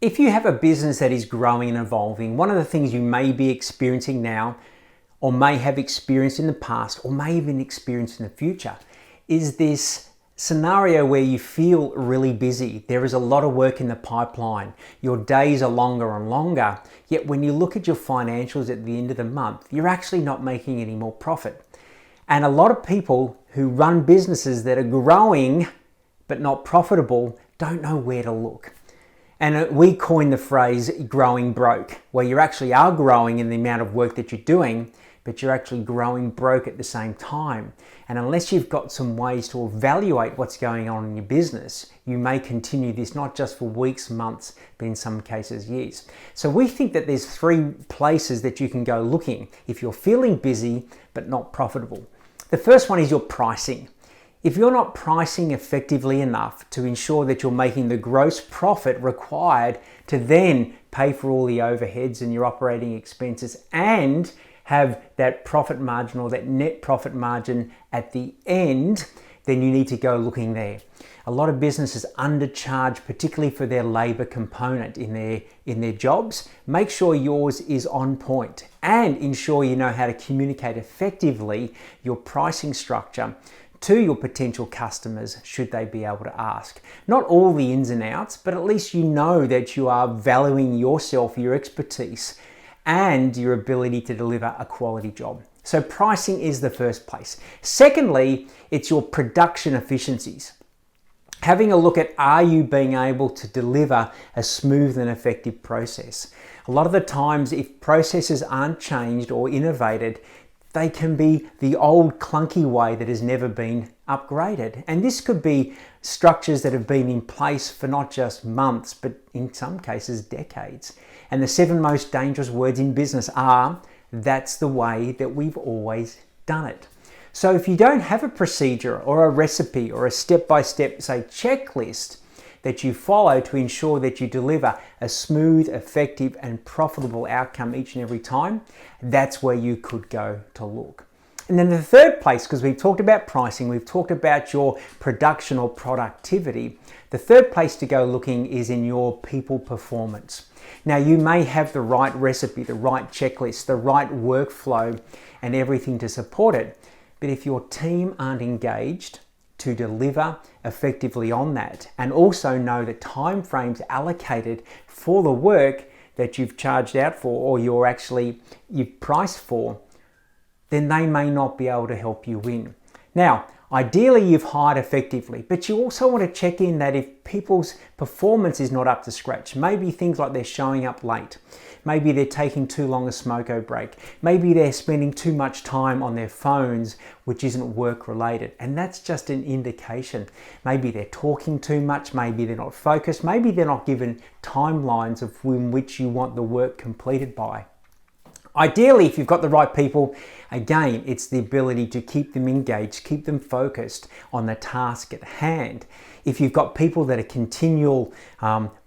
If you have a business that is growing and evolving, one of the things you may be experiencing now, or may have experienced in the past, or may even experience in the future, is this scenario where you feel really busy. There is a lot of work in the pipeline. Your days are longer and longer, yet when you look at your financials at the end of the month, you're actually not making any more profit. And a lot of people who run businesses that are growing but not profitable don't know where to look. And we coined the phrase growing broke, where you actually are growing in the amount of work that you're doing, but you're actually growing broke at the same time. And unless you've got some ways to evaluate what's going on in your business, you may continue this not just for weeks, months, but in some cases years. So we think that there's 3 places that you can go looking if you're feeling busy but not profitable. The first one is your pricing. If you're not pricing effectively enough to ensure that you're making the gross profit required to then pay for all the overheads and your operating expenses and have that profit margin or that net profit margin at the end, then you need to go looking there. A lot of businesses undercharge, particularly for their labor component in their jobs. Make sure yours is on point and ensure you know how to communicate effectively your pricing structure to your potential customers should they be able to ask. Not all the ins and outs, but at least you know that you are valuing yourself, your expertise, and your ability to deliver a quality job. So pricing is the first place. Secondly, it's your production efficiencies. Having a look at, are you being able to deliver a smooth and effective process? A lot of the times, if processes aren't changed or innovated, they can be the old clunky way that has never been upgraded. And this could be structures that have been in place for not just months, but in some cases decades. And the 7 most dangerous words in business are, that's the way that we've always done it. So if you don't have a procedure or a recipe or a step-by-step, say, checklist that you follow to ensure that you deliver a smooth, effective, and profitable outcome each and every time, that's where you could go to look. And then the third place, because we've talked about pricing, we've talked about your production or productivity, the third place to go looking is in your people performance. Now, you may have the right recipe, the right checklist, the right workflow, and everything to support it, but if your team aren't engaged to deliver effectively on that, and also know the time frames allocated for the work that you've charged out for or you've priced for, then they may not be able to help you win. Now, ideally you've hired effectively, but you also want to check in that if people's performance is not up to scratch, maybe things like they're showing up late, maybe they're taking too long a smoko break, maybe they're spending too much time on their phones, which isn't work related, and that's just an indication. Maybe they're talking too much, maybe they're not focused, maybe they're not given timelines of in which you want the work completed by. Ideally, if you've got the right people, again, it's the ability to keep them engaged, keep them focused on the task at hand. If you've got people that are continual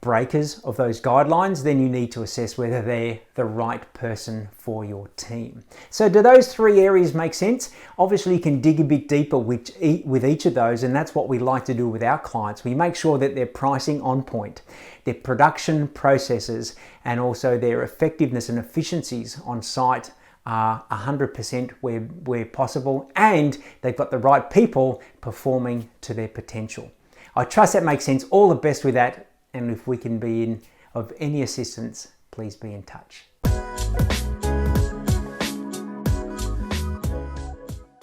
breakers of those guidelines, then you need to assess whether they're the right person for your team. So do those 3 areas make sense? Obviously, you can dig a bit deeper with each of those, and that's what we like to do with our clients. We make sure that their pricing on point, their production processes, and also their effectiveness and efficiencies on site are 100% where possible, and they've got the right people performing to their potential. I trust that makes sense. All the best with that, and if we can be of any assistance, please be in touch.